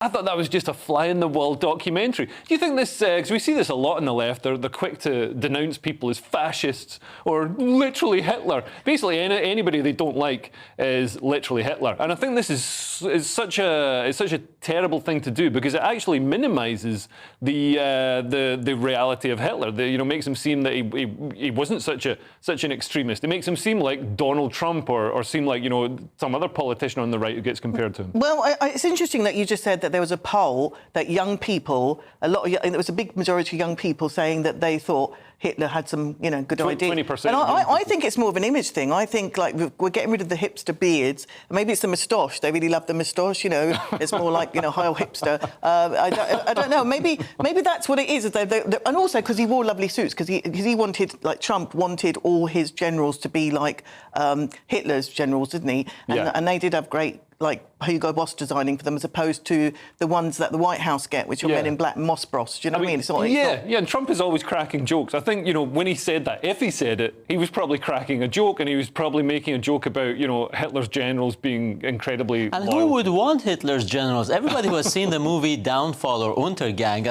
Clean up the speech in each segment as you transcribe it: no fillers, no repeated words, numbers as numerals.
I thought that was just a fly-in-the-wall documentary. Do you think this, because we see this a lot on the left, they're quick to denounce people as fascists or literally Hitler. Basically, anybody they don't like is literally Hitler. And I think this is such a terrible thing to do, because it actually minimises the reality of Hitler. Makes him seem that he wasn't such an extremist. It makes him seem like Donald Trump or seem like some other politician on the right who gets compared to him. Well, it's interesting that you just said that there was a poll that young people, there was a big majority of young people saying that they thought Hitler had some, good ideas. 20%. And I think it's more of an image thing. I think, we're getting rid of the hipster beards. Maybe it's the moustache. They really love the moustache, It's more like, Heil hipster. I don't know. Maybe that's what it is. And also because he wore lovely suits, because he wanted, Trump wanted all his generals to be like Hitler's generals, didn't he? And they did have great, Hugo Boss designing for them, as opposed to the ones that the White House get, which are men in black Moss Bros. Do you know what I mean? It's not, and Trump is always cracking jokes. I think, when he said that, if he said it, he was probably cracking a joke, and he was probably making a joke about, Hitler's generals being incredibly And loyal. who would want Hitler's generals? Everybody who has seen the movie Downfall or Untergang,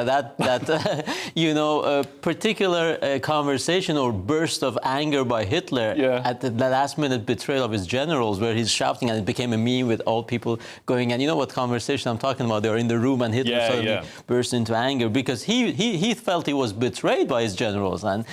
particular conversation or burst of anger by Hitler at the last-minute betrayal of his generals, where he's shouting, and it became a meme with all people going, and you know what conversation I'm talking about? They were in the room, and Hitler suddenly burst into anger because he felt he was betrayed by his generals. And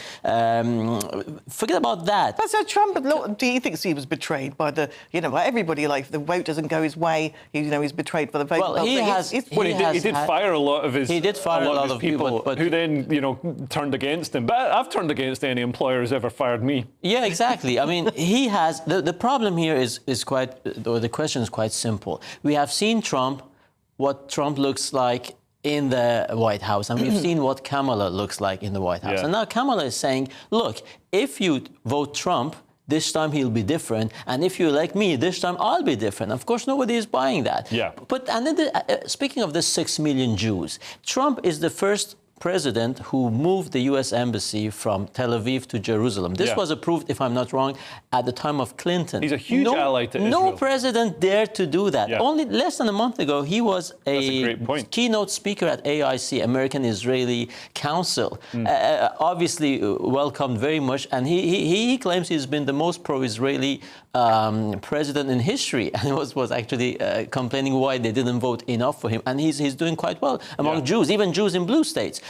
forget about that. That's how Trump. Do you think he was betrayed by by everybody? Like, if the vote doesn't go his way, he's betrayed by the vote. Well, he did fire a lot of his. He did fire a lot of people, but who then turned against him. But I've turned against any employer who's ever fired me. Yeah, exactly. I mean, he has the problem here is quite, or the question is quite simple. We have seen what Trump looks like in the White House, and we've seen what Kamala looks like in the White House. And now Kamala is saying, look, if you vote Trump, this time he'll be different, and if you elect me, this time I'll be different. Of course, nobody is buying that. But speaking of the 6 million Jews, Trump is the first president who moved the U.S. embassy from Tel Aviv to Jerusalem. This was approved, if I'm not wrong, at the time of Clinton. He's a huge ally to Israel. No president dared to do that. Only less than a month ago, he was a keynote speaker at AIC, American-Israeli Council. Obviously welcomed very much, and he claims he's been the most pro-Israeli president in history, and was actually complaining why they didn't vote enough for him. And he's doing quite well among Jews, even Jews in blue states.